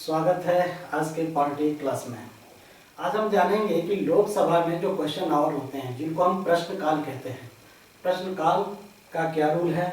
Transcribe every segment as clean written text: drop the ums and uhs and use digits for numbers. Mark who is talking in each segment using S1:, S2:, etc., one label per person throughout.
S1: स्वागत है आज के पॉलिटी क्लास में। आज हम जानेंगे कि लोकसभा में जो क्वेश्चन आवर होते हैं जिनको हम प्रश्नकाल कहते हैं, प्रश्नकाल का क्या रूल है,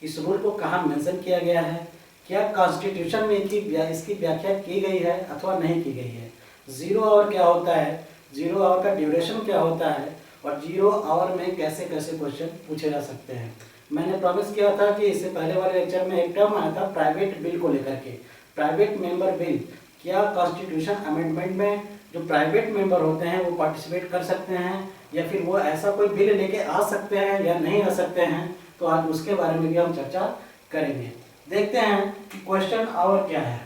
S1: इस रूल को कहाँ मेंशन किया गया है, क्या कॉन्स्टिट्यूशन में इसकी व्याख्या की गई है अथवा नहीं की गई है, जीरो आवर क्या होता है, जीरो आवर का ड्यूरेशन क्या होता है और जीरो आवर में कैसे कैसे क्वेश्चन पूछे जा सकते हैं। मैंने प्रॉमिस किया था कि इससे पहले वाले लेक्चर में एक टर्म आया था प्राइवेट बिल को लेकर के, प्राइवेट मेंबर बिल। क्या कॉन्स्टिट्यूशन अमेंडमेंट में जो प्राइवेट मेंबर होते हैं वो पार्टिसिपेट कर सकते हैं या फिर वो ऐसा कोई बिल लेके आ सकते हैं या नहीं आ सकते हैं, तो आज उसके बारे में भी हम चर्चा करेंगे। देखते हैं कि क्वेश्चन आवर क्या है।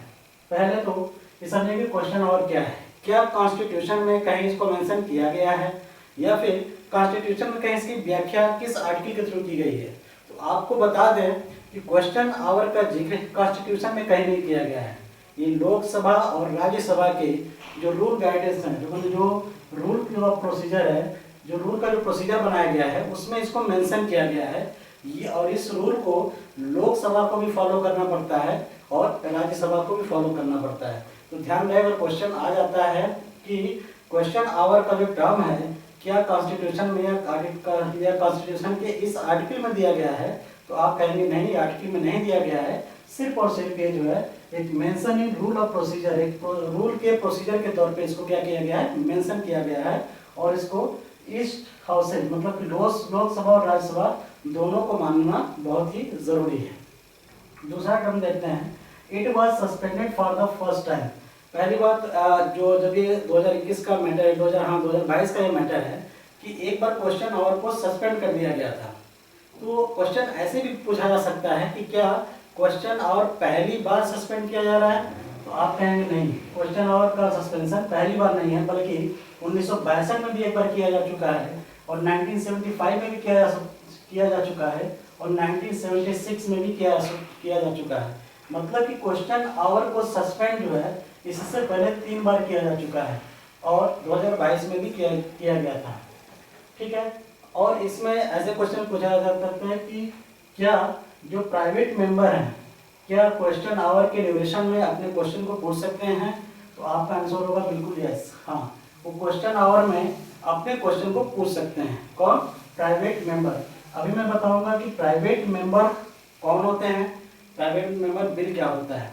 S1: पहले तो ये समझें कि क्वेश्चन आवर क्या है। क्या कॉन्स्टिट्यूशन में कहीं इसको मेंशन किया गया है या फिर कॉन्स्टिट्यूशन में कहीं इसकी व्याख्या किस आर्टिकल के थ्रू की गई है। तो आपको बता दें कि क्वेश्चन आवर का जिक्र कॉन्स्टिट्यूशन में कहीं नहीं किया गया है। ये लोकसभा और राज्यसभा के जो रूल गाइडेंस हैं, जो रूल ऑफ प्रोसीजर है, जो रूल का जो प्रोसीजर बनाया गया है उसमें इसको मेंशन किया गया है। ये और इस रूल को लोकसभा को भी फॉलो करना पड़ता है और राज्यसभा को भी फॉलो करना पड़ता है। तो ध्यान रहे, अगर क्वेश्चन आ जाता है कि क्वेश्चन आवर का जो टर्म है क्या कॉन्स्टिट्यूशन में या कॉन्स्टिट्यूशन के इस आर्टिकल में दिया गया है, तो आप कहेंगे नहीं, आर्टिकल में नहीं दिया गया है, सिर्फ और सिर्फ ये जो है एक mention in rule of procedure, एक रूल के प्रोसीजर के तौर पे इसको क्या किया गया है, मेंशन किया गया है। और इसको इस हाउस से मतलब लोकसभा और राज्यसभा दोनों को मानना बहुत ही जरूरी है। दूसरा टर्म देखते हैं, it was suspended for the first time. पहली बात जो जब ये 2021 का मैटर है, 2022 का ये मैटर है कि एक बार क्वेश्चन आवर को सस्पेंड कर दिया गया था। तो क्वेश्चन ऐसे भी पूछा जा सकता है कि क्या क्वेश्चन आवर पहली बार सस्पेंड किया जा रहा है, तो आप कहेंगे नहीं, क्वेश्चन आवर का सस्पेंशन पहली बार नहीं है, बल्कि 1962 में भी एक बार किया जा चुका है और 1975 में भी किया जा चुका है और 1976 में भी किया जा चुका है। मतलब कि क्वेश्चन आवर को सस्पेंड जो है इससे पहले 3 बार किया जा चुका है और 2022 में भी किया गया था। ठीक है, और इसमें ऐसे क्वेश्चन पूछा जा सकता है कि क्या जो प्राइवेट मेंबर हैं क्या क्वेश्चन आवर के ड्यूरेशन में अपने क्वेश्चन को पूछ सकते हैं, तो आपका आंसर होगा बिल्कुल यस, हाँ, वो क्वेश्चन आवर में अपने क्वेश्चन को पूछ सकते हैं। कौन? Private member. अभी मैं बताऊंगा कि प्राइवेट मेंबर कौन होते हैं, प्राइवेट मेंबर बिल क्या होता है।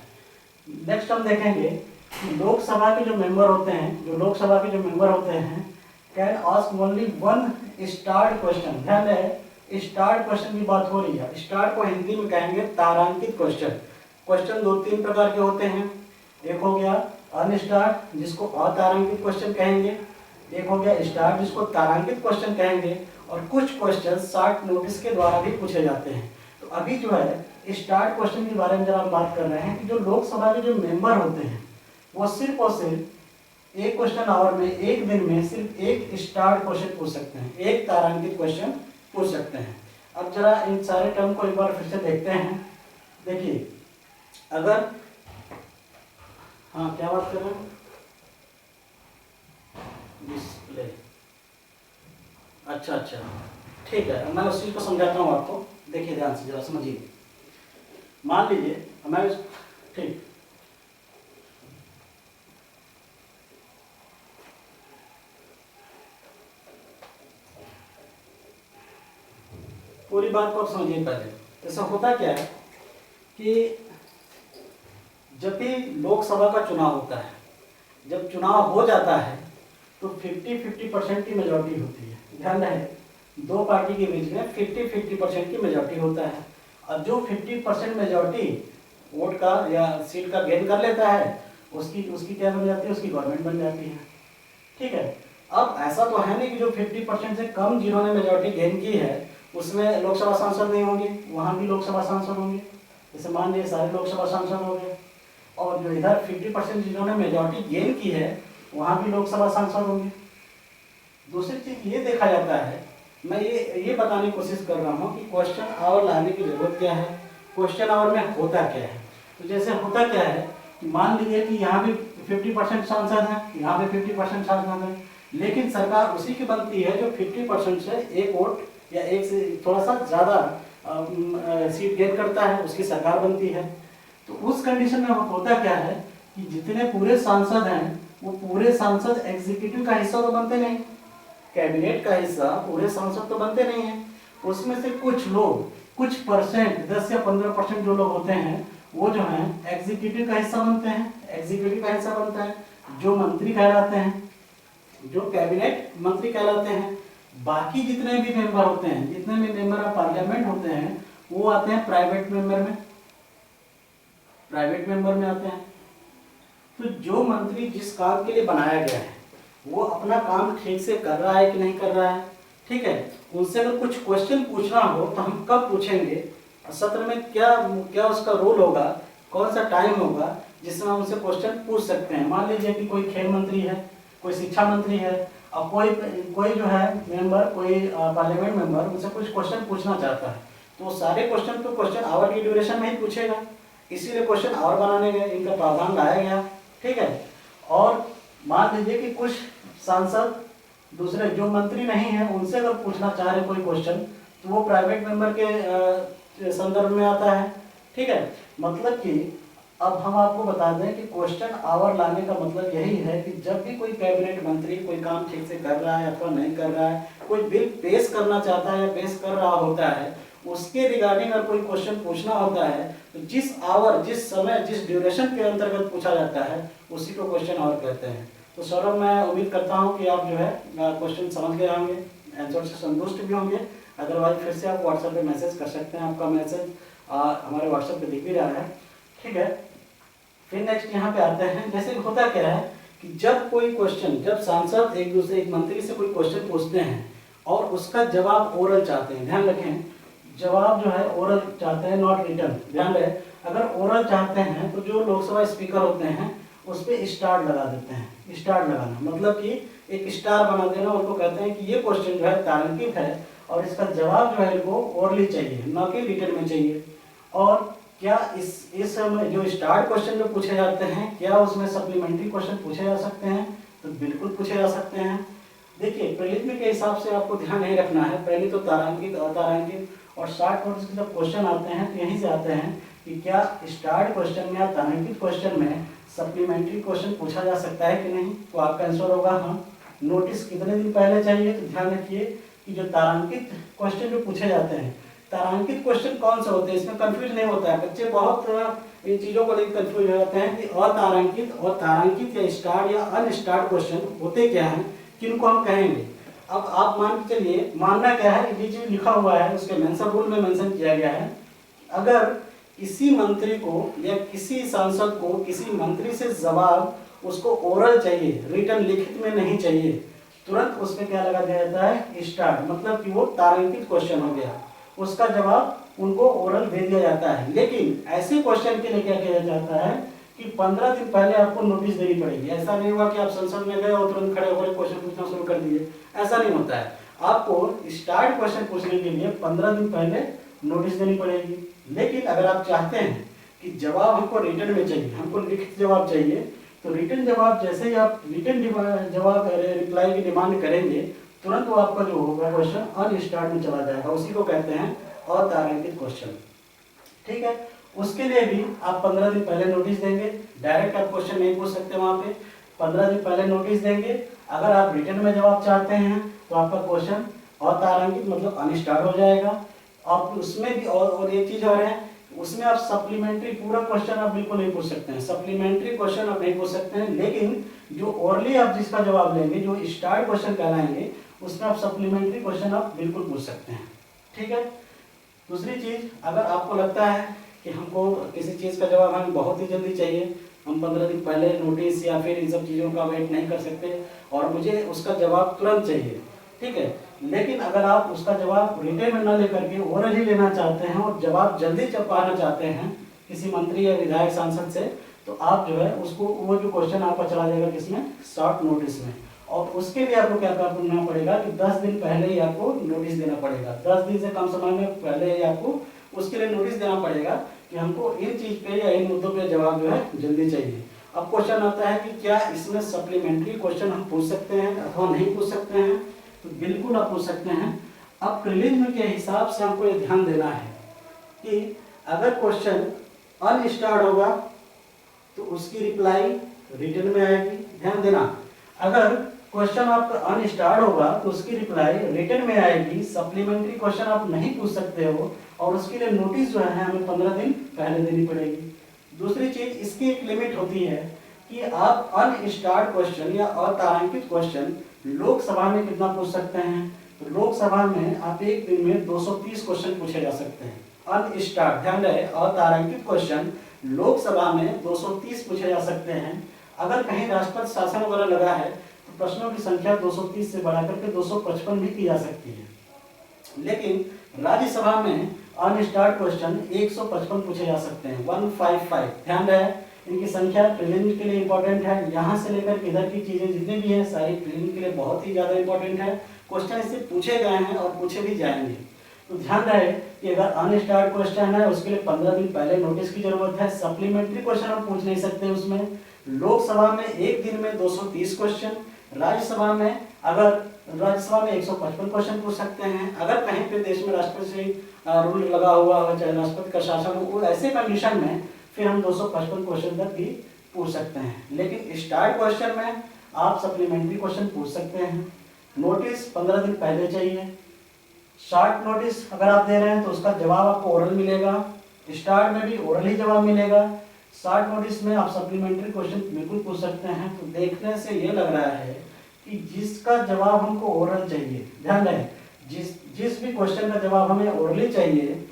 S1: नेक्स्ट हम देखेंगे कि लोकसभा के जो मेंबर होते हैं can ask only one start question. ध्यान रहे, स्टार्ट क्वेश्चन की बात हो रही है। स्टार्ट को हिंदी में कहेंगे तारांकित क्वेश्चन। क्वेश्चन 2-3 प्रकार के होते हैं। एक हो गया अनस्टार्ट जिसको अतारांकित क्वेश्चन कहेंगे, एक हो गया स्टार्ट जिसको तारांकित क्वेश्चन कहेंगे, और कुछ क्वेश्चन शॉर्ट नोटिस के द्वारा भी पूछे जाते हैं। तो अभी जो है स्टार्ट क्वेश्चन के बारे में जरा हम बात कर रहे हैं कि जो लोकसभा के जो मेंबर होते हैं वो सिर्फ और सिर्फ एक क्वेश्चन आवर में एक दिन में सिर्फ एक स्टार्ट क्वेश्चन पूछ सकते हैं, एक तारांकित क्वेश्चन पूछ सकते हैं। अब जरा इन सारे टर्म को एक बार फिर से देखते हैं। देखिए, अगर हाँ क्या बात कर रहे हैं, डिस्प्ले, अच्छा ठीक है, मैं उस चीज को समझाता हूँ आपको। देखिए ध्यान से जरा समझिए। मान लीजिए मैं ठीक पूरी बात को आप समझिए। पहले ऐसा होता क्या है कि जब भी लोकसभा का चुनाव होता है, जब चुनाव हो जाता है तो 50-50% की मेजॉरिटी होती है। ध्यान रहे, दो पार्टी के बीच में 50-50% की मेजॉरिटी होता है और जो 50% मेजॉरिटी वोट का या सीट का गेन कर लेता है उसकी क्या बन जाती है, उसकी गवर्नमेंट बन जाती है। ठीक है, अब ऐसा तो है नहीं कि जो 50% से कम जिन्होंने मेजॉरिटी गेन की है उसमें लोकसभा सांसद नहीं होंगे, वहाँ भी लोकसभा सांसद होंगे। जैसे मान लीजिए सारे लोकसभा सांसद हो गए, और जो इधर 50% जिन्होंने मेजॉरिटी गेन की है वहाँ भी लोकसभा सांसद होंगे। दूसरी चीज ये देखा जाता है, मैं ये बताने की कोशिश कर रहा हूँ कि क्वेश्चन आवर लाने की जरूरत क्या है, क्वेश्चन आवर में होता क्या है। तो जैसे होता क्या है कि मान लीजिए कि यहाँ भी 50% सांसद हैं, यहाँ पे 50% सांसद हैं, लेकिन सरकार उसी की बनती है जो 50% से एक वोट या एक से थोड़ा सा ज़्यादा सीट गेन करता है, उसकी सरकार बनती है। तो उस कंडीशन में होता क्या है कि जितने पूरे सांसद हैं वो पूरे सांसद एग्जीक्यूटिव का हिस्सा तो बनते नहीं, कैबिनेट का हिस्सा पूरे सांसद तो बनते नहीं हैं। उसमें से कुछ लोग, कुछ परसेंट, 10 या 15% जो लोग होते हैं वो जो है एग्जीक्यूटिव का हिस्सा बनते हैं, एग्जीक्यूटिव का हिस्सा बनता है, जो मंत्री कहलाते हैं, जो कैबिनेट मंत्री कहलाते हैं। बाकी जितने भी मेंबर होते हैं, जितने भी मेंबर ऑफ पार्लियामेंट होते हैं, वो आते हैं प्राइवेट मेंबर में, प्राइवेट मेंबर में आते हैं। तो जो मंत्री जिस काम के लिए बनाया गया है वो अपना काम ठीक से कर रहा है कि नहीं कर रहा है, ठीक है, उनसे अगर कुछ क्वेश्चन पूछना हो तो हम कब पूछेंगे, सत्र में क्या क्या उसका रोल होगा, कौन सा टाइम होगा जिसमें हम उनसे क्वेश्चन पूछ सकते हैं। मान लीजिए कि कोई खेल मंत्री है, कोई शिक्षा मंत्री है, अब कोई जो है मेंबर, कोई पार्लियामेंट मेंबर उनसे कुछ क्वेश्चन पूछना चाहता है, तो वो सारे क्वेश्चन तो क्वेश्चन आवर की ड्यूरेशन में ही पूछेगा, इसीलिए क्वेश्चन आवर बनाने गए, इनका प्रावधान लाया गया, ठीक है। और मान लीजिए कि कुछ सांसद दूसरे जो मंत्री नहीं है उनसे अगर पूछना चाह रहे कोई क्वेश्चन, तो वो प्राइवेट मेंबर के संदर्भ में आता है, ठीक है। मतलब कि अब हम आपको बता दें कि क्वेश्चन आवर लाने का मतलब यही है कि जब भी कोई कैबिनेट मंत्री कोई काम ठीक से कर रहा है अथवा नहीं कर रहा है, कोई बिल पेश करना चाहता है या पेश कर रहा होता है, उसके रिगार्डिंग अगर कोई क्वेश्चन पूछना होता है तो जिस आवर, जिस समय, जिस ड्यूरेशन के अंतर्गत पूछा जाता है उसी को क्वेश्चन आवर कहते हैं। तो सौरभ, मैं उम्मीद करता हूँ कि आप जो है क्वेश्चन समझ गए होंगे, आंसर से संतुष्ट भी होंगे। अदरवाइज फिर से आप व्हाट्सएप पे मैसेज कर सकते हैं, आपका मैसेज हमारे व्हाट्सएप पे दिख भी रहा है, ठीक है। फिर नेक्स्ट यहाँ पे आते हैं, जैसे होता क्या है कि जब कोई क्वेश्चन, जब सांसद एक मंत्री से कोई क्वेश्चन पूछते हैं और उसका जवाब ओरल चाहते हैं, ध्यान रखें, जवाब जो है ओरल चाहते हैं, नॉट रिटन, ध्यान रहे। अगर ओरल चाहते हैं तो जो लोकसभा स्पीकर होते हैं उस पर स्टार लगा देते हैं। स्टार लगाना मतलब कि एक स्टार बना देना, उनको कहते हैं कि ये क्वेश्चन जो है तारांकित है और इसका जवाब जो है इनको ओरली चाहिए, न कि रिटन में चाहिए। और क्या इस जो स्टार्ट क्वेश्चन जो पूछे जाते हैं, क्या उसमें सप्लीमेंट्री क्वेश्चन पूछे जा सकते हैं? तो बिल्कुल पूछे जा सकते हैं। देखिए, प्रीलिम के हिसाब से आपको ध्यान नहीं रखना है, पहले तो तारांकित, अतारांकित और शॉर्ट नोट्स के जब क्वेश्चन आते हैं तो यहीं से आते हैं कि क्या स्टार्ट क्वेश्चन में या तारांकित क्वेश्चन में सप्लीमेंट्री क्वेश्चन पूछा जा सकता है कि नहीं। तो आपका आंसर होगा हाँ। नोटिस कितने दिन पहले चाहिए? तो ध्यान रखिए कि जो तारांकित क्वेश्चन जो पूछे जाते हैं, तारांकित क्वेश्चन कौन से होते हैं, इसमें कंफ्यूज नहीं होता है। बच्चे बहुत इन चीज़ों को लेकर कंफ्यूज हो जाते हैं कि अतारांकित और तारांकित या स्टार्ट या अनस्टार्ट क्वेश्चन होते क्या हैं, किनको हम कहेंगे। अब आप मान के चलिए, मानना क्या है, ये जो लिखा हुआ है उसके मेंशन रूल में मेंशन किया गया है, अगर किसी मंत्री को या किसी सांसद को किसी मंत्री से जवाब उसको ओरल चाहिए, रिटन लिखित में नहीं चाहिए, तुरंत उसमें क्या लगा दिया जाता है? स्टार्ट। मतलब कि वो तारांकित क्वेश्चन हो गया, उसका जवाब उनको ओरल दे दिया जाता है। लेकिन ऐसे क्वेश्चन के लिए क्या किया जाता है कि 15 दिन पहले आपको नोटिस देनी पड़ेगी। ऐसा नहीं हुआ कि आप संसद में गए और तुरंत खड़े होकर क्वेश्चन पूछना शुरू कर दिए, ऐसा नहीं होता है। आपको स्टार्ट क्वेश्चन पूछने के लिए 15 दिन पहले नोटिस देनी पड़ेगी। लेकिन अगर आप चाहते हैं कि जवाब हमको रिटर्न में चाहिए, हमको लिखित जवाब चाहिए, तो रिटर्न जवाब जैसे ही आप रिटर्न जवाब रिप्लाई की डिमांड करेंगे, तुरंत वो आपका जो होगा क्वेश्चन अनस्टार्ट में चला जाएगा। उसी को कहते हैं अतारांकित क्वेश्चन, ठीक है। उसके लिए भी आप 15 दिन पहले नोटिस देंगे। डायरेक्ट आप क्वेश्चन नहीं पूछ सकते वहाँ पे, 15 दिन पहले नोटिस देंगे। अगर आप रिटर्न में जवाब चाहते हैं तो आपका क्वेश्चन अतारांकित मतलब अनस्टार्ट हो जाएगा। और उसमें भी और एक चीज़ और है, उसमें आप सप्लीमेंट्री पूरा क्वेश्चन आप बिल्कुल नहीं पूछ सकते हैं, सप्लीमेंट्री क्वेश्चन आप नहीं पूछ सकते हैं। लेकिन जो ओरली आप जिसका जवाब लेंगे, जो स्टार्ट क्वेश्चन कहलाएंगे, उसमें आप सप्लीमेंट्री क्वेश्चन आप बिल्कुल पूछ सकते हैं, ठीक है। दूसरी चीज़, अगर आपको लगता है कि हमको किसी चीज़ का जवाब हमें बहुत ही जल्दी चाहिए, हम 15 दिन पहले नोटिस या फिर इन सब चीज़ों का वेट नहीं कर सकते और मुझे उसका जवाब तुरंत चाहिए, ठीक है। लेकिन अगर आप उसका जवाब रिटन में न लेकर के ओरल ही लेना चाहते हैं और जवाब जल्दी पाना चाहते हैं किसी मंत्री या विधायक सांसद से, तो आप जो है उसको, वो जो क्वेश्चन आपका चला जाएगा किसमें? शॉर्ट नोटिस में। और उसके लिए आपको क्या करना पड़ेगा कि 10 दिन पहले ही आपको नोटिस देना पड़ेगा। 10 दिन से कम समय में पहले ही आपको उसके लिए नोटिस देना पड़ेगा कि हमको इन चीज़ पे या इन मुद्दों पे जवाब जो है जल्दी चाहिए। अब क्वेश्चन आता है कि क्या इसमें सप्लीमेंट्री क्वेश्चन हम पूछ सकते हैं अथवा नहीं पूछ सकते हैं? तो बिल्कुल आप पूछ सकते हैं। अब प्रीलिम के हिसाब से हमको ये ध्यान देना है कि अगर क्वेश्चन अनस्टार्ट होगा तो उसकी रिप्लाई रिटन में आएगी। ध्यान देना, अगर क्वेश्चन आपका अनस्टार्ड होगा तो उसकी रिप्लाई रिटन में आएगी। सप्लीमेंट्री क्वेश्चन आप नहीं पूछ सकते हो और उसके लिए नोटिस जो है हमें 15 दिन पहले देनी पड़ेगी। दूसरी चीज, इसकी एक लिमिट होती है कि आप अनस्टार्ड क्वेश्चन या अतारांकित क्वेश्चन लोकसभा में कितना पूछ सकते हैं। तो लोकसभा में आप एक दिन में 230 क्वेश्चन पूछे जा सकते हैं। अनस्टार्ड, ध्यान रहे, अतारांकित क्वेश्चन लोकसभा में 230 पूछे जा सकते हैं। अगर कहीं राष्ट्रपति शासन वगैरह लगा है तो प्रश्नों की संख्या 230 से बढ़ा करके 255 भी की जा सकती है। लेकिन राज्यसभा में अनस्टार्ड क्वेश्चन 155 पूछे जा सकते हैं, 155। ध्यान रहे, इनकी संख्या प्रीलिम्स के लिए इंपॉर्टेंट है। यहाँ से लेकर इधर की चीजें जितनी भी हैं सारी प्रीलिम्स के लिए बहुत ही ज्यादा इंपॉर्टेंट है। क्वेश्चन इससे पूछे गए हैं और पूछे भी जाएंगे। तो ध्यान रहे कि अगर अनस्टार्ड क्वेश्चन है उसके लिए 15 दिन पहले नोटिस की जरूरत है। सप्लीमेंट्री क्वेश्चन हम पूछ नहीं सकते उसमें। लोकसभा में एक दिन में 230 क्वेश्चन, राज्यसभा में 155 क्वेश्चन पूछ सकते हैं। अगर कहीं पे देश में राष्ट्रपति रूल लगा हुआ हो, चाहे राष्ट्रपति का शासन हो, ऐसे कंडीशन में फिर हम 255 क्वेश्चन तक भी पूछ सकते हैं। लेकिन स्टार्ट क्वेश्चन में आप सप्लीमेंट्री क्वेश्चन पूछ सकते हैं। नोटिस 15 दिन पहले चाहिए। शॉर्ट नोटिस अगर आप दे रहे हैं तो उसका जवाब आपको ओरल मिलेगा। स्टार्ट में भी ओरल ही जवाब मिलेगा। शॉर्ट नोटिस में आप सप्लीमेंट्री क्वेश्चन बिल्कुल पूछ सकते हैं। तो देखने से ये लग रहा है कि जिसका जवाब हमको ओरल चाहिए, ध्यान रहे, जिस भी क्वेश्चन का जवाब हमें ओरली चाहिए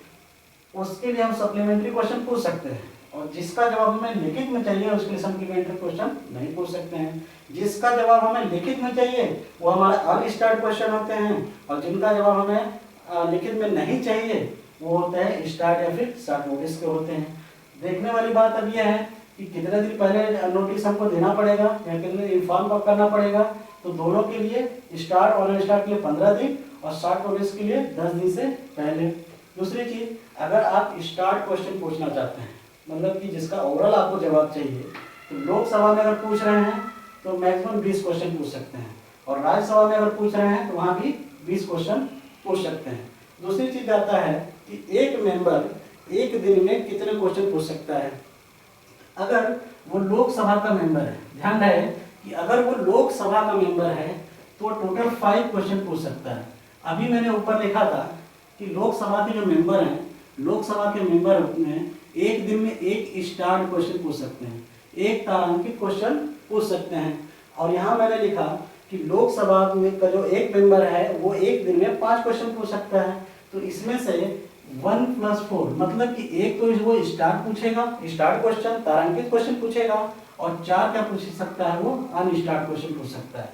S1: उसके लिए हम सप्लीमेंट्री क्वेश्चन पूछ सकते हैं, और जिसका जवाब हमें लिखित में चाहिए उसके लिए सप्लीमेंट्री क्वेश्चन नहीं पूछ सकते हैं। जिसका जवाब हमें लिखित में चाहिए वो हमारे अनस्टार्ड क्वेश्चन होते हैं, और जिनका जवाब हमें लिखित में नहीं चाहिए वो होते हैं स्टार्ट या फिर शॉर्ट नोटिस के होते हैं। देखने वाली बात अब यह है कि कितने दिन पहले नोटिस हमको देना पड़ेगा या कितने दिन इन्फॉर्म करना पड़ेगा। तो दोनों के लिए, स्टार्ट और अनस्टार्ट के लिए 15 दिन और शॉर्ट नोटिस के लिए 10 दिन से पहले। दूसरी चीज, अगर आप स्टार्ट क्वेश्चन पूछना चाहते हैं, मतलब कि जिसका ओवरऑल आपको जवाब चाहिए, तो लोकसभा में अगर पूछ रहे हैं तो मैक्सिमम 20 क्वेश्चन पूछ सकते हैं, और राज्यसभा में अगर पूछ रहे हैं तो वहाँ भी 20 क्वेश्चन पूछ सकते हैं। दूसरी चीज आता है कि एक मेंबर एक दिन में कितने क्वेश्चन पूछ सकता है। अगर वो लोकसभा का मेंबर है, ध्यान रहे कि अगर वो लोकसभा का मेंबर है तो टोटल 5 क्वेश्चन पूछ सकता है। अभी मैंने ऊपर लिखा था कि लोकसभा के जो मेंबर हैं, लोकसभा के मेंबर में एक दिन में एक स्टार्ट क्वेश्चन पूछ सकते हैं, एक तारांकित क्वेश्चन पूछ सकते हैं। और यहाँ मैंने लिखा कि लोकसभा में का जो एक मेंबर है वो एक दिन में 5 क्वेश्चन पूछ सकता है। तो इसमें से 1 + 4 मतलब कि एक तो वो स्टार्ट पूछेगा, स्टार्ट क्वेश्चन, तारांकित क्वेश्चन पूछेगा, और 4 क्या पूछ सकता है, वो अनस्टार्ट क्वेश्चन पूछ सकता है।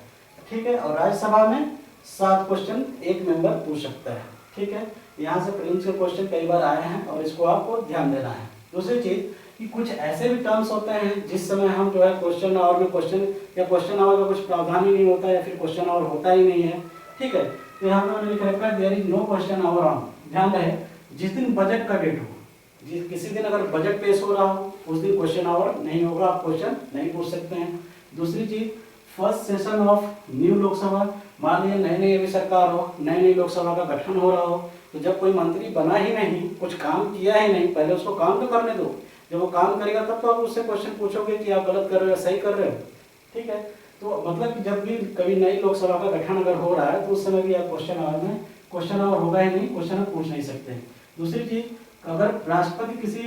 S1: ठीक है, और राज्यसभा में 7 क्वेश्चन एक मेंबर पूछ सकता है। ठीक है, यहाँ से प्रीलिम्स के क्वेश्चन कई बार आए हैं और इसको आपको ध्यान देना है। दूसरी चीज कि कुछ ऐसे भी टर्म्स होते हैं जिस समय हम जो है क्वेश्चन आवर में क्वेश्चन आवर का कुछ प्रावधान ही नहीं होता है या फिर क्वेश्चन आवर होता ही नहीं है। ठीक है, तो यहाँ पे मैंने लिख रखा है there is no question hour on. ध्यान रहे, जिस दिन बजट का डेट हो, किसी दिन अगर बजट पेश हो रहा हो उस दिन क्वेश्चन आवर नहीं होगा, आप क्वेश्चन नहीं पूछ सकते हैं। दूसरी चीज, first session of new Lok Sabha, मान लीजिए नई नई अभी सरकार हो, नई लोकसभा का गठन हो रहा हो, तो जब कोई मंत्री बना ही नहीं, कुछ काम किया ही नहीं, पहले उसको काम तो करने दो। जब वो काम करेगा तब तो आप उससे क्वेश्चन पूछोगे कि आप गलत कर रहे हो या सही कर रहे हो। ठीक है, तो मतलब कि जब भी कभी नई लोकसभा का गठन अगर हो रहा है तो उस समय भी आप क्वेश्चन आवर होगा ही नहीं, क्वेश्चन आप पूछ नहीं सकते। दूसरी चीज, अगर राष्ट्रपति किसी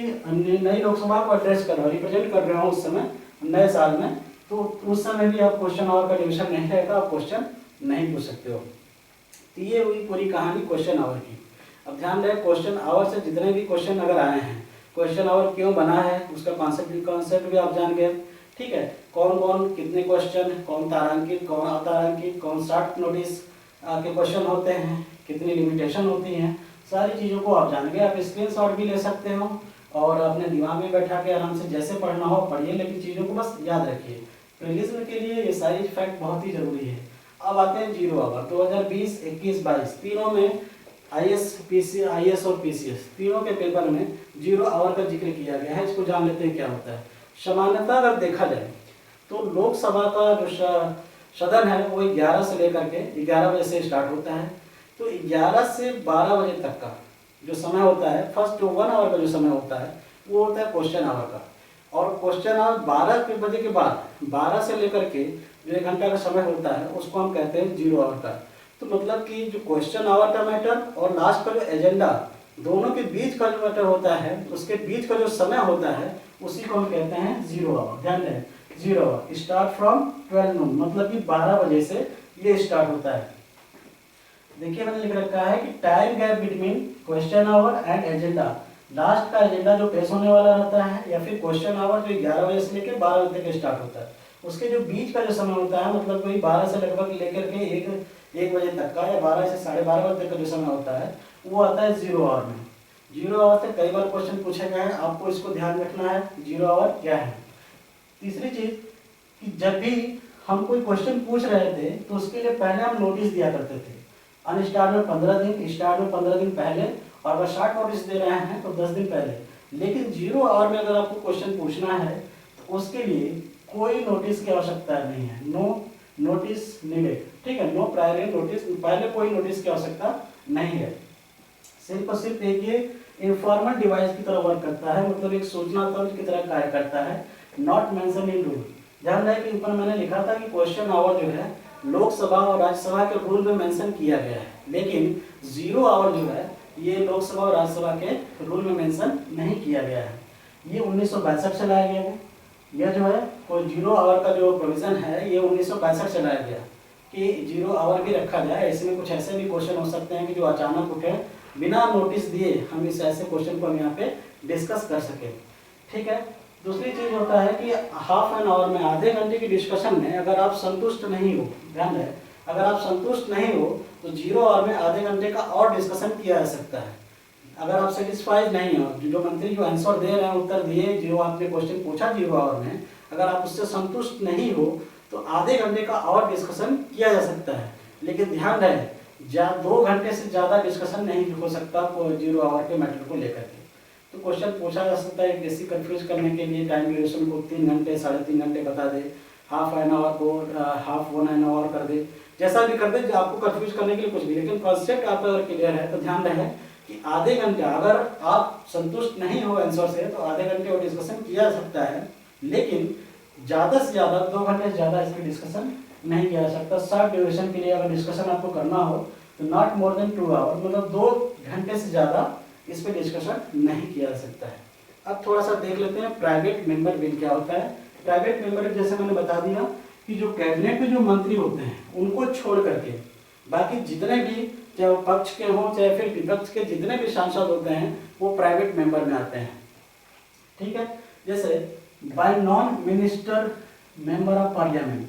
S1: नई लोकसभा को एड्रेस कर रहे हो, रिप्रेजेंट कर रहे हो उस समय नए साल में, तो उस समय भी आप क्वेश्चन आवर का डिविजन नहीं रहेगा, आप क्वेश्चन नहीं पूछ सकते हो। तो ये हुई पूरी कहानी क्वेश्चन आवर की। अब ध्यान रहे, क्वेश्चन आवर से जितने भी क्वेश्चन अगर आए हैं, क्वेश्चन आवर क्यों बना है उसका कॉन्सेप्ट भी आप जान गए। ठीक है, कौन कौन कितने क्वेश्चन, कौन तारांकित, कौन अतारांकित, कौन शॉर्ट नोटिस के क्वेश्चन होते हैं, कितनी लिमिटेशन होती हैं, सारी चीज़ों को आप जान गए। आप स्क्रीनशॉट भी ले सकते हो और अपने दिमाग में बैठा के आराम से जैसे पढ़ना हो पढ़िए, लेकिन चीज़ों को बस याद रखिए। प्रीलिम्स के लिए ये सारी फैक्ट बहुत ही जरूरी है। अब आते हैं 0 आवर 2020, 21, 22 तीनों में आईएएस और पीसीएस तीनों के पेपर में 0 आवर का जिक्र किया गया है। इसको जान लेते हैं क्या होता है। सामान्यतः अगर देखा जाए तो लोकसभा का जो सदन है वो 11 से लेकर के 11 बजे से स्टार्ट होता है। तो 11 से 12 बजे तक का जो समय होता है, फर्स्ट 1 आवर का जो समय होता है वो होता है क्वेश्चन आवर का। और क्वेश्चन आवर 12 बजे के बाद 12 से लेकर के जो 1 घंटा का समय होता है उसको हम कहते हैं 0 आवर का। तो मतलब कि जो क्वेश्चन आवर का मैटर और लास्ट का जो एजेंडा दोनों के बीच का जो मैटर होता है, उसके बीच का जो समय होता है उसी को हम कहते हैं 0 आवर। ध्यान दें, 0 आवर स्टार्ट फ्रॉम 12 नून, मतलब कि 12 बजे से ये स्टार्ट होता है। देखिए मैंने लिख रखा है कि time gap between question our and agenda, last का एजेंडा जो पेश होने वाला रहता है या फिर क्वेश्चन आवर जो 11 बजे से लेकर 12 बजे तक स्टार्ट होता है, उसके जो बीच का जो समय होता है मतलब कोई 12 से लगभग लेकर के 1 बजे तक का या 12 से 12:30 बजे तक का जो समय होता है वो आता है 0 आवर में। 0 आवर से कई बार क्वेश्चन पूछे गए हैं, आपको इसको ध्यान रखना है 0 आवर क्या है। तीसरी चीज कि जब भी हम कोई क्वेश्चन पूछ रहे थे तो उसके लिए पहले हम नोटिस दिया करते थे। अनस्टार्ट में 15 दिन, स्टार्ट में 15 दिन पहले, और अगर शॉर्ट नोटिस दे रहे हैं तो 10 दिन पहले। लेकिन 0 आवर में अगर आपको क्वेश्चन पूछना है तो उसके लिए कोई नोटिस की आवश्यकता नहीं है, नो नोटिस नीडेड, ठीक है, नो प्रायर नोटिस, पहले कोई नोटिस की आवश्यकता नहीं है। सिर्फ और सिर्फ एक ये इन्फॉर्मल डिवाइस की तरह वर्क करता है, मतलब एक सूचना तंत्र की तरह कार्य करता है, नॉट मेंशन इन रूल। ध्यान रहे कि ऊपर मैंने लिखा था कि क्वेश्चन आवर जो है लोकसभा और राज्यसभा के रूल में मेंशन किया गया है, लेकिन 0 आवर जो है ये लोकसभा और राज्यसभा के रूल में मेंशन नहीं किया गया है। ये 1962 से लाया गया है। यह जो है कोई 0 आवर का जो प्रोविजन है ये 1962 से लाया गया कि 0 आवर भी रखा जाए। इसमें कुछ ऐसे भी क्वेश्चन हो सकते हैं कि जो अचानक उठे, बिना नोटिस दिए हम इस ऐसे क्वेश्चन को हम यहाँ पे डिस्कस कर सके, ठीक है। दूसरी चीज होता है कि हाफ एन आवर में, आधे घंटे की डिस्कशन में अगर आप संतुष्ट नहीं हो, ध्यान रहे, अगर आप संतुष्ट नहीं हो तो 0 आवर में आधे घंटे का और डिस्कशन किया जा सकता है। अगर आप सेटिस्फाइड नहीं हो, जो मंत्री जो आंसर दे रहे हैं, उत्तर दिए, जो आपने क्वेश्चन पूछा 0 आवर में, अगर आप उससे संतुष्ट नहीं हो तो आधे घंटे का और डिस्कशन किया जा सकता है। लेकिन ध्यान रहे 2 घंटे से ज़्यादा डिस्कशन नहीं हो सकता 0 आवर के मैटर को लेकर के। तो क्वेश्चन पूछा जा सकता है बेसिक कंफ्यूज करने के लिए, टाइम ड्यूरेशन को 3 घंटे 3.5 घंटे बता दे, हाफ एन आवर को हाफ 1 आवर कर दे, जैसा भी कर दे जो आपको कंफ्यूज करने के लिए कुछ भी। लेकिन कॉन्सेप्ट आपका अगर क्लियर है तो ध्यान रहे कि आधे घंटे, अगर आप संतुष्ट नहीं हो आंसर से तो आधे घंटे और डिस्कशन किया जा सकता है, लेकिन ज़्यादा से ज़्यादा 2 घंटे से ज़्यादा इसकी डिस्कशन नहीं किया जा सकता। शॉर्ट ड्यूरेशन के लिए अगर डिस्कशन आपको करना हो तो नॉट मोर देन 2 आवर, मतलब 2 घंटे से ज़्यादा इस पर डिस्कशन नहीं किया जा सकता है। अब थोड़ा सा देख लेते हैं प्राइवेट मेंबर बिल क्या होता है। प्राइवेट मेंबर जैसे मैंने बता दिया कि जो कैबिनेट में जो मंत्री होते हैं उनको छोड़ करके बाकी जितने भी, चाहे वो पक्ष के हों चाहे फिर विपक्ष के जितने भी सांसद होते हैं वो प्राइवेट मेंबर में आते हैं, ठीक है। जैसे bye non minister member of parliament,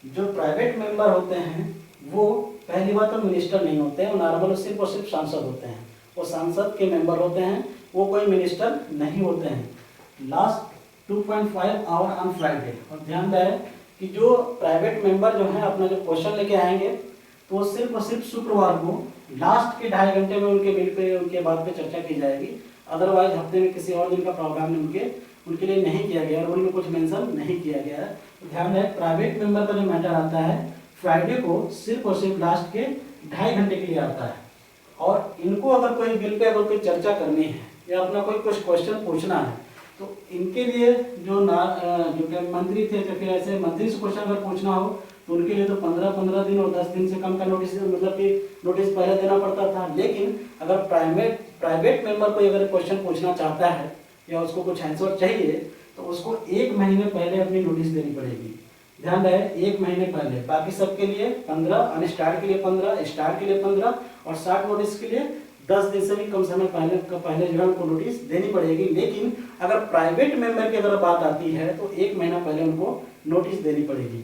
S1: जो प्राइवेट मेंबर होते हैं वो पहली बात तो मिनिस्टर नहीं होते हैं, वो नॉर्मल सिर्फ और सिर्फ सांसद होते हैं, वो सांसद के मेंबर होते हैं, वो कोई मिनिस्टर नहीं होते हैं। लास्ट 2.5 आवर ऑन फ्राइडे, और ध्यान रहे कि जो प्राइवेट मेंबर जो है अपना जो क्वेश्चन लेके आएंगे तो वो सिर्फ और सिर्फ शुक्रवार को लास्ट के 2.5 घंटे में उनके बिल पे, उनके बात पे चर्चा की जाएगी। अदरवाइज हफ्ते में किसी और दिन का प्रोग्राम उनके लिए नहीं किया गया, रूल में कुछ मेंशन नहीं किया गया है। तो ध्यान रहे प्राइवेट मेंबर का जो मैटर आता है फ्राइडे को सिर्फ और सिर्फ लास्ट के 2.5 घंटे के लिए आता है। और इनको अगर कोई बिल पे अगर कोई चर्चा करनी है या अपना कोई कुछ क्वेश्चन पूछना है तो इनके लिए जो मंत्री थे तो फिर ऐसे मंत्री से क्वेश्चन अगर पूछना हो तो उनके लिए तो 15 दिन और 10 दिन से कम का नोटिस, मतलब कि नोटिस पहले देना पड़ता था। लेकिन अगर प्राइवेट मेंबर कोई अगर क्वेश्चन पूछना चाहता है या उसको कुछ आंसर चाहिए तो उसको 1 महीने पहले अपनी नोटिस देनी पड़ेगी। ध्यान रहे 1 महीने पहले। बाकी सबके लिए 15, अनस्टार्ट के लिए 15, स्टार्ट के लिए 15 और शॉर्ट नोटिस के लिए 10 दिन से भी कम समय पहले जो है उनको नोटिस देनी पड़ेगी। लेकिन अगर प्राइवेट मेंबर की अगर बात आती है तो 1 महीना पहले उनको नोटिस देनी पड़ेगी।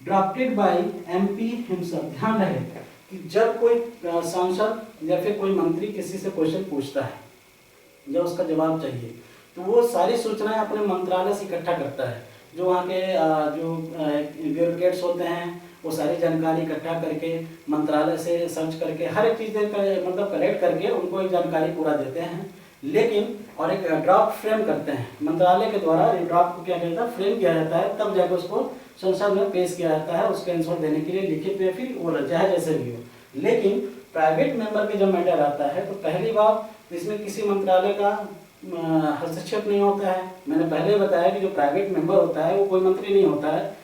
S1: ड्राफ्टेड बाय एमपी हिमसेल्फ, ध्यान रहे कि जब कोई सांसद या फिर कोई मंत्री किसी से क्वेश्चन पूछता है या उसका जवाब चाहिए तो वो सारी सूचनाएं अपने मंत्रालय से इकट्ठा करता है। जो वहाँ के जो ब्यूरोक्रेट्स होते हैं वो सारी जानकारी इकट्ठा करके मंत्रालय से सर्च करके हर एक चीज़ मतलब कलेक्ट करके उनको एक जानकारी पूरा देते हैं। लेकिन और एक ड्राफ्ट फ्रेम करते हैं मंत्रालय के द्वारा। ड्राफ्ट को क्या कहता है, फ्रेम किया जाता है, तब जाकर उसको संसद में पेश किया जाता है उसके आंसर देने के लिए, लिखित में फिर वो चाहे जैसे भी हो। लेकिन प्राइवेट मेंबर के जब मैटर आता है तो पहली बात इसमें किसी मंत्रालय का हस्तक्षेप नहीं होता है। मैंने पहले बताया कि जो प्राइवेट मेंबर होता है वो कोई मंत्री नहीं होता है,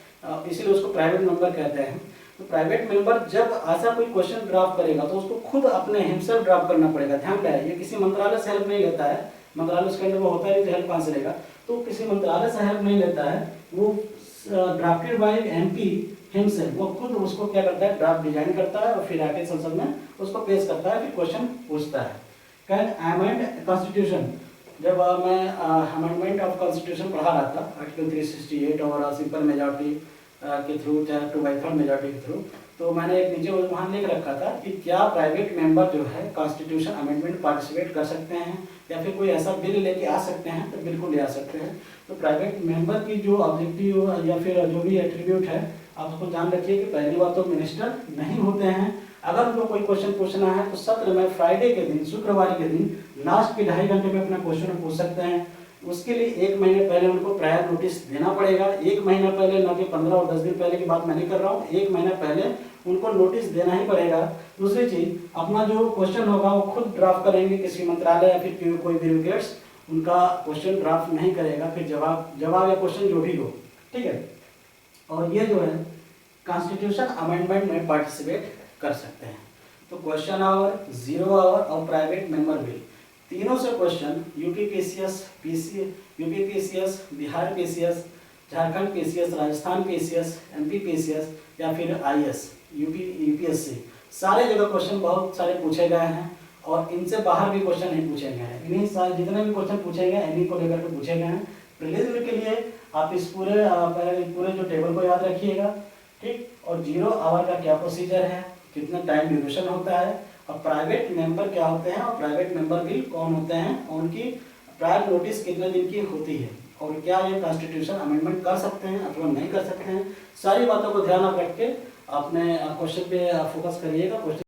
S1: इसीलिए उसको प्राइवेट मेंबर कहते हैं। तो प्राइवेट मेंबर जब ऐसा कोई क्वेश्चन ड्राफ्ट करेगा तो उसको खुद अपने हिमसेल्फ ड्राफ्ट करना पड़ेगा। ध्यान रहे, ये किसी मंत्रालय से हेल्प नहीं लेता है, मंत्रालय उसके अंदर वो होता है नहीं तो हेल्प कहाँ से लेगा, तो किसी मंत्रालय से हेल्प नहीं लेता है, वो ड्राफ्टेड बाय एमपी हिमसेल्फ, वो खुद उसको क्या करता है, ड्राफ्ट डिजाइन करता है और फिर आके संसद में उसको पेश करता है, फिर क्वेश्चन पूछता है। कैन अमेंड कॉन्स्टिट्यूशन, जब मैं अमेंडमेंट ऑफ कॉन्स्टिट्यूशन पढ़ा रहा था आर्टिकल 368 और सिंपल मेजॉरिटी के थ्रू चाहे 2/3 मेजॉरिटी के थ्रू, तो मैंने एक नीचे वहाँ लिख रखा था कि क्या प्राइवेट मेंबर जो है कॉन्स्टिट्यूशन अमेंडमेंट पार्टिसिपेट कर सकते हैं या फिर कोई ऐसा बिल लेके आ सकते हैं, तो बिल्कुल ले आ सकते हैं। तो प्राइवेट मेंबर की जो ऑब्जेक्टिव या फिर जो भी एट्रीब्यूट है, आप उसको जान रखिए कि पहली बात तो मिनिस्टर नहीं होते हैं। अगर उनको कोई क्वेश्चन पूछना है तो सत्र में फ्राइडे के दिन, शुक्रवार के दिन लास्ट के 2.5 घंटे में अपना क्वेश्चन पूछ सकते हैं। उसके लिए 1 महीने पहले उनको प्रायर नोटिस देना पड़ेगा। 1 महीना पहले, ना कि 15 और 10 दिन पहले की बात मैं नहीं कर रहा हूँ, 1 महीना पहले उनको नोटिस देना ही पड़ेगा। दूसरी चीज, अपना जो क्वेश्चन होगा वो खुद ड्राफ्ट करेंगे, किसी मंत्रालय या फिर कोई ब्यूरोक्रेट्स उनका क्वेश्चन ड्राफ्ट नहीं करेगा, फिर जवाब या क्वेश्चन जो भी हो, ठीक है। और ये जो है कॉन्स्टिट्यूशन अमेंडमेंट में पार्टिसिपेट कर सकते हैं। तो क्वेश्चन आवर, 0 आवर और प्राइवेट मेंबर बिल, तीनों से question UP PCS, UP PCS, Bihar PCS, Jharkhand PCS, Rajasthan PCS, MP PCS या फिर आईएएस, यूपीएससी, सारे जगह क्वेश्चन बहुत सारे पूछे गए हैं और इनसे बाहर भी क्वेश्चन नहीं पूछे गए हैं। इन्हीं सारे जितने भी क्वेश्चन पूछे गए इन्हीं को लेकर के पूछे गए हैं। प्रीलिम्स के लिए आप इस पूरे जो टेबल को याद रखिएगा, ठीक। और 0 आवर का क्या प्रोसीजर है, कितना टाइम ड्यूरेशन होता है, और प्राइवेट मेंबर क्या होते हैं और प्राइवेट मेंबर बिल कौन होते हैं, उनकी प्रायर नोटिस कितने दिन की होती है, और क्या ये कॉन्स्टिट्यूशन अमेंडमेंट कर सकते हैं अथवा नहीं कर सकते हैं। सारी बातों को ध्यान रख के अपने क्वेश्चन पे फोकस करिएगा। क्वेश्चन